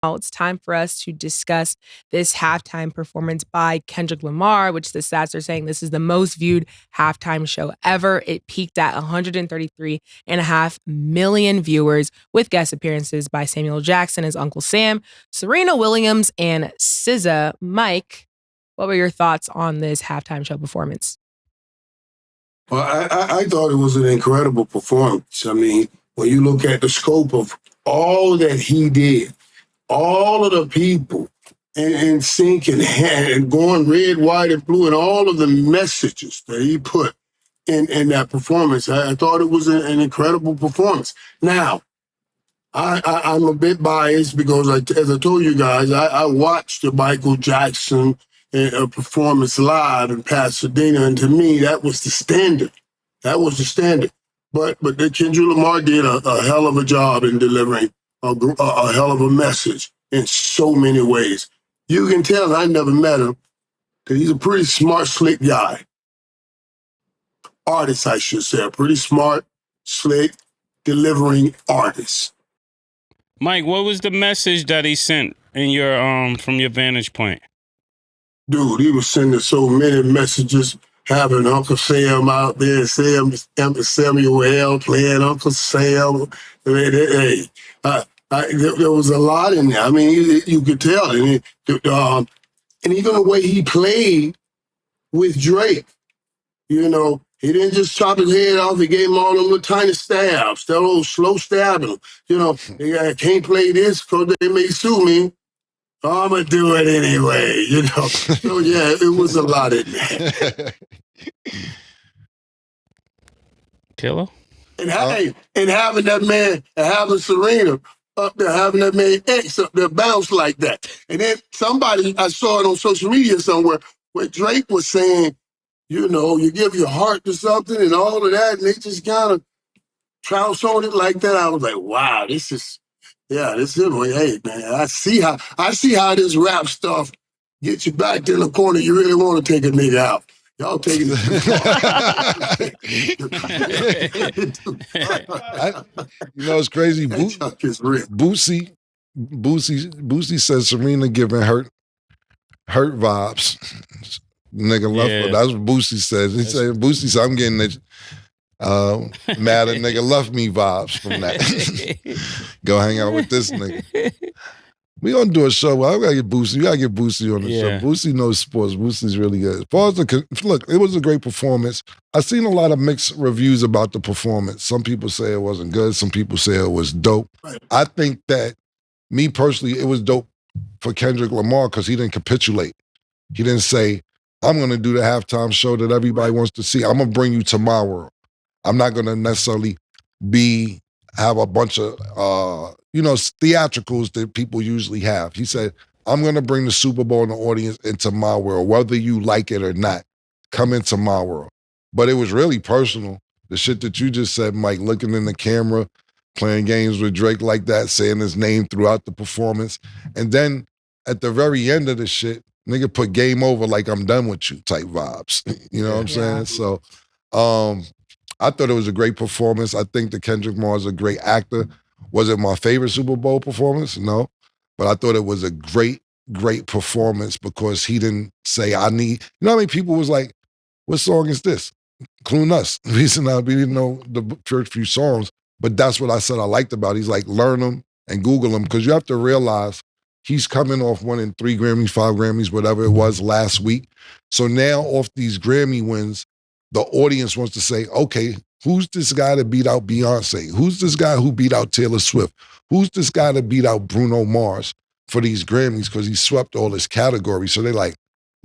Now it's time for us to discuss this halftime performance by Kendrick Lamar, which the stats are saying this is the most viewed halftime show ever. It peaked at 133.5 million viewers with guest appearances by Samuel Jackson as Uncle Sam, Serena Williams, and SZA. Mike, what were your thoughts on this halftime show performance? Well, I thought it was an incredible performance. I mean, when you look at the scope of all that he did, all of the people in sync and going red, white, and blue, and all of the messages that he put in that performance, I thought it was an incredible performance. Now, I'm a bit biased because, as I told you guys, I watched the Michael Jackson performance live in Pasadena, and to me, that was the standard. That was the standard. But Kendrick Lamar did a hell of a job in delivering a hell of a message in so many ways. You can tell I never met him because he's a pretty smart, slick guy. Artist, I should say. A pretty smart, slick, delivering artist. Mike, what was the message that he sent in your from your vantage point? Dude, he was sending so many messages, having Uncle Sam out there, Samuel L. playing Uncle Sam. Hey, there was a lot in there. I mean, you could tell. And even the way he played with Drake, you know, he didn't just chop his head off. He gave him all them little tiny stabs, that old slow stabbing. You know, I can't play this because they may sue me. I'm going to do it anyway, you know. So, yeah, it was a lot in there. Killer? And having that man, having Serena up there, having that man X up there bounce like that. And then somebody, I saw it on social media somewhere, where Drake was saying, you know, you give your heart to something and all of that, and they just kind of trounce on it like that. I was like, wow, this is it. Hey, man, I see how this rap stuff gets you back in the corner. You really want to take a nigga out. Y'all taking it too far. You know, it's crazy. Boosie says Serena giving hurt vibes. Nigga love her. That's what Boosie says. Boosie said, I'm getting it. Mad at nigga love me vibes from that. Go hang out with this nigga. We gonna do a show. I gotta get Boosie. We gotta get Boosie on the show. Boosie knows sports. Boosie's really good. As far as look, it was a great performance. I've seen a lot of mixed reviews about the performance. Some people say it wasn't good. Some people say it was dope. I think that, me personally, it was dope for Kendrick Lamar because he didn't capitulate. He didn't say, I'm gonna do the halftime show that everybody wants to see. I'm gonna bring you to my world. I'm not gonna necessarily have a bunch of theatricals that people usually have. He said, I'm gonna bring the Super Bowl and the audience into my world, whether you like it or not. Come into my world. But it was really personal. The shit that you just said, Mike, looking in the camera, playing games with Drake like that, saying his name throughout the performance. And then at the very end of the shit, nigga put game over like I'm done with you type vibes. You know what I'm saying? So I thought it was a great performance. I think that Kendrick Lamar is a great actor. Was it my favorite Super Bowl performance? No. But I thought it was a great, great performance because he didn't say, I need, you know how many people was like, what song is this? Including us. We didn't know the first few songs, but that's what I said I liked about it. He's like, learn them and Google them because you have to realize he's coming off winning 3 Grammys, 5 Grammys, whatever it was last week. So now off these Grammy wins, the audience wants to say, okay, who's this guy that beat out Beyonce? Who's this guy who beat out Taylor Swift? Who's this guy that beat out Bruno Mars for these Grammys because he swept all his categories? So they're like,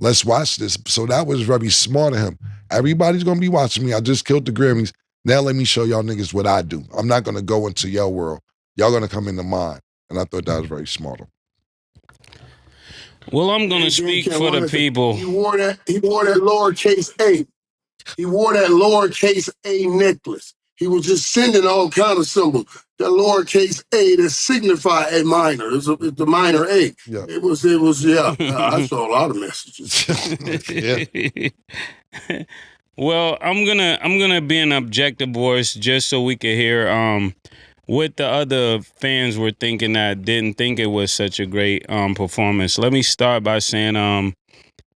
let's watch this. So that was very smart of him. Everybody's going to be watching me. I just killed the Grammys. Now let me show y'all niggas what I do. I'm not going to go into your world. Y'all going to come into mine. And I thought that was very smart of him. Well, I'm going to speak for the people. He wore that lowercase a. He wore that lowercase a necklace. He was just sending all kind of symbols. That lowercase a that signify a minor. It's the minor a. Yeah. It was. I saw a lot of messages. Well, I'm gonna be an objective voice just so we can hear what the other fans were thinking that didn't think it was such a great performance. Let me start by saying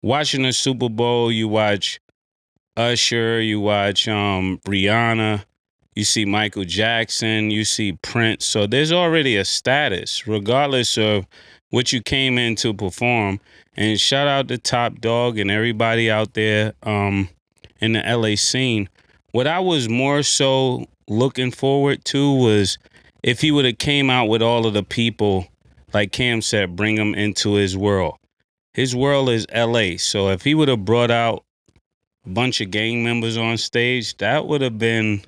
watching the Super Bowl, you watch Usher, you watch Rihanna, you see Michael Jackson, you see Prince. So there's already a status, regardless of what you came in to perform. And shout out to Top Dog and everybody out there in the LA scene. What I was more so looking forward to was if he would have came out with all of the people, like Cam said, bring them into his world. His world is LA. So if he would have brought out a bunch of gang members on stage, that would have been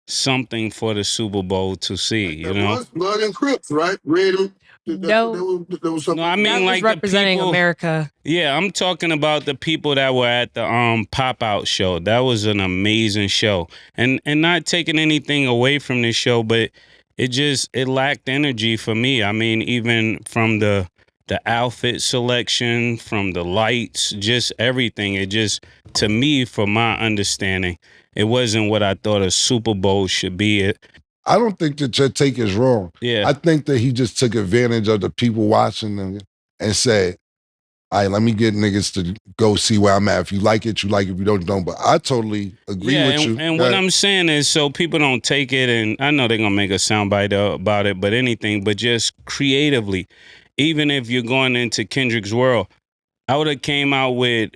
something for the Super Bowl to see, you know? Was Blood and Crips, right? Red and No. there was something. No, I mean, That was like the representing people, America. yeah, I'm talking about the people that were at the pop out show. That was an amazing show. And not taking anything away from this show, but it lacked energy for me. I mean, even from the outfit selection, from the lights, just everything. It just, to me, from my understanding, it wasn't what I thought a Super Bowl should be. I don't think that your take is wrong. Yeah. I think that he just took advantage of the people watching them and said, all right, let me get niggas to go see where I'm at. If you like it, you like it. If you don't, you don't. But I totally agree with you. And what I'm saying is, so people don't take it, and I know they're gonna make a soundbite about it, but anything, but just creatively, even if you're going into Kendrick's world, I would have came out with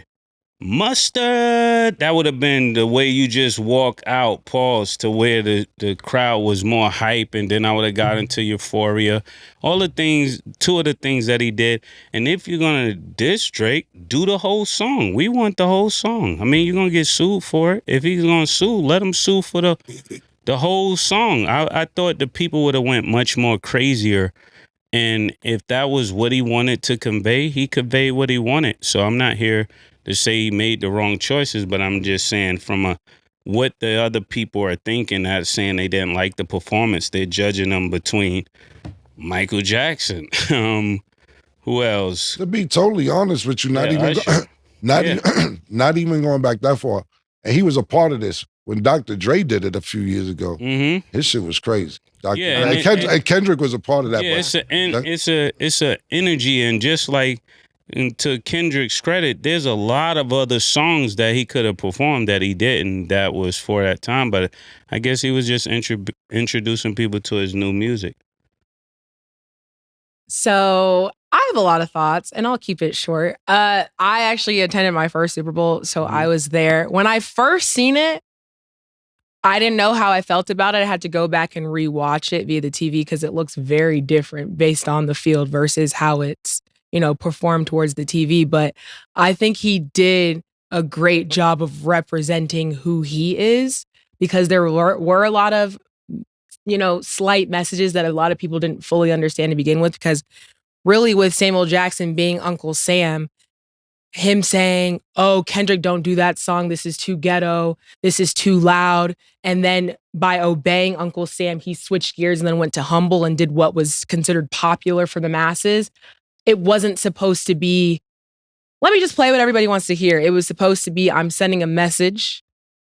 Mustard. That would have been the way you just walk out, pause, to where the crowd was more hype, and then I would have got into Euphoria. All the things, two of the things that he did. And if you're gonna diss Drake, do the whole song. We want the whole song. I mean, you're gonna get sued for it. If he's gonna sue, let him sue for the whole song. I thought the people would have went much more crazier. And if that was what he wanted to convey, he conveyed what he wanted. So I'm not here to say he made the wrong choices, but I'm just saying from what the other people are thinking, not saying they didn't like the performance. They're judging them between Michael Jackson. Who else? To be totally honest with you, not even going back that far. And he was a part of this when Dr. Dre did it a few years ago. Mm-hmm. His shit was crazy. Yeah, and Kendrick was a part of that. Yeah, it's a energy, and just like, and to Kendrick's credit, there's a lot of other songs that he could have performed that he didn't, that was for that time. But I guess he was just introducing people to his new music. So I have a lot of thoughts, and I'll keep it short. I actually attended my first Super Bowl, so I was there. When I first seen it, I didn't know how I felt about it. I had to go back and rewatch it via the TV because it looks very different based on the field versus how it's, performed towards the TV. But I think he did a great job of representing who he is, because there were a lot of, slight messages that a lot of people didn't fully understand to begin with. Because really, with Samuel Jackson being Uncle Sam, him saying, oh, Kendrick, don't do that song. This is too ghetto. This is too loud. And then by obeying Uncle Sam, he switched gears and then went to humble and did what was considered popular for the masses. It wasn't supposed to be, let me just play what everybody wants to hear. It was supposed to be, I'm sending a message.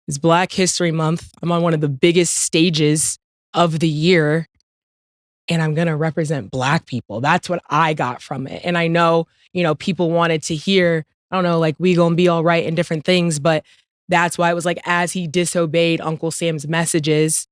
It's Black History Month. I'm on one of the biggest stages of the year, and I'm going to represent Black people. That's what I got from it. And I know, people wanted to hear, I don't know, like, we gonna be all right and different things, but that's why it was like, as he disobeyed Uncle Sam's messages,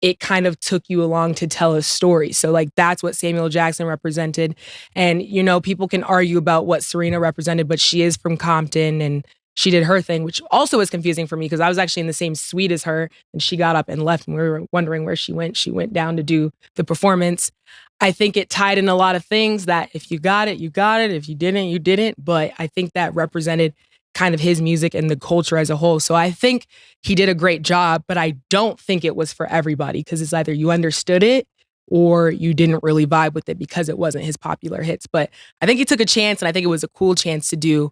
it kind of took you along to tell a story. So like, that's what Samuel Jackson represented. And, people can argue about what Serena represented, but she is from Compton and she did her thing, which also was confusing for me because I was actually in the same suite as her, and she got up and left, and we were wondering where she went. She went down to do the performance. I think it tied in a lot of things that if you got it, you got it. If you didn't, you didn't. But I think that represented kind of his music and the culture as a whole. So I think he did a great job, but I don't think it was for everybody, because it's either you understood it or you didn't really vibe with it because it wasn't his popular hits. But I think he took a chance, and I think it was a cool chance to do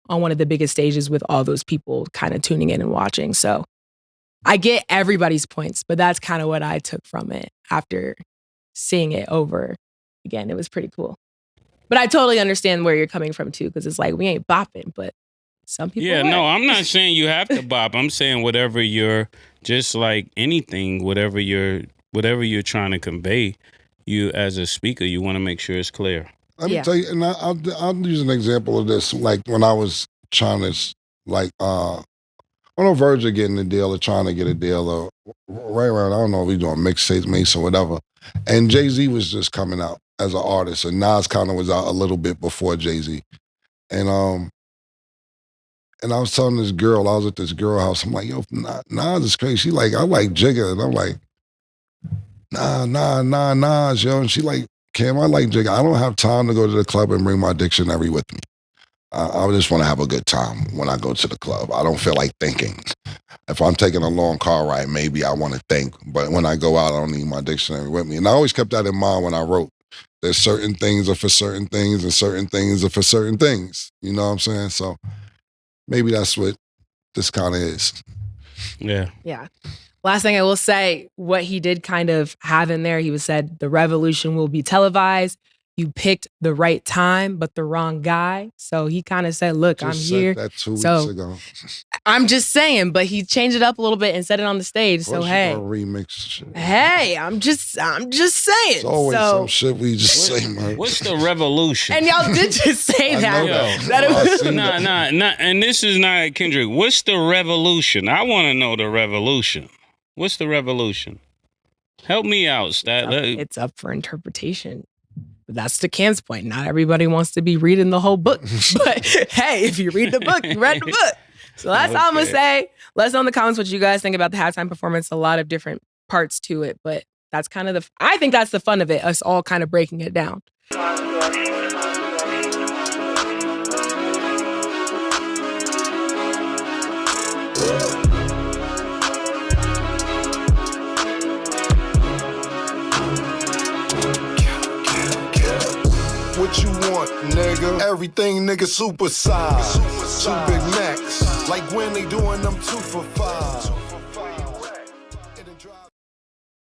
on one of the biggest stages with all those people kind of tuning in and watching. So I get everybody's points, but that's kind of what I took from it after seeing it over again. It was pretty cool. But I totally understand where you're coming from too, because it's like, we ain't bopping, but Some people Yeah, would. no, I'm not saying you have to bop. I'm saying whatever you're, just like anything, whatever you're trying to convey, you as a speaker, you want to make sure it's clear. Let me tell you, and I'll use an example of this. Like when I was trying to, like, on the verge of getting a deal or trying to get a deal, or right around, I don't know if we doing mixtapes, Mase or whatever. And Jay-Z was just coming out as an artist, and Nas kind of was out a little bit before Jay-Z. And I was telling this girl, I was at this girl house, I'm like, yo, Nas is crazy. She like, I like Jigga. And I'm like, Nas, yo. And she like, Cam, I like Jigga. I don't have time to go to the club and bring my dictionary with me. I just want to have a good time when I go to the club. I don't feel like thinking. If I'm taking a long car ride, maybe I want to think. But when I go out, I don't need my dictionary with me. And I always kept that in mind when I wrote. There's certain things are for certain things and certain things are for certain things. You know what I'm saying? So maybe that's what this kind of is. Yeah. Yeah. Last thing I will say, what he did kind of have in there, he was said, the revolution will be televised. You picked the right time, but the wrong guy. So he kind of said, look, I'm here. That 2 weeks So ago. I'm just saying, but he changed it up a little bit and said it on the stage. So hey, remix shit. Hey, I'm just saying. It's always some shit we just say, man. What's the revolution? And y'all did just say that. That it was, nah. And this is not Kendrick. What's the revolution? I want to know the revolution. What's the revolution? Help me out, Stat. It's up for interpretation. But that's to Cam's point. Not everybody wants to be reading the whole book. But hey, if you read the book, you read the book. So that's all I'm going to say. Let us know in the comments what you guys think about the halftime performance. A lot of different parts to it. But that's kind of I think that's the fun of it. Us all kind of breaking it down. What you want, nigga? Everything, nigga, super size. 2 Big Macs, like when they doing them 2 for $5.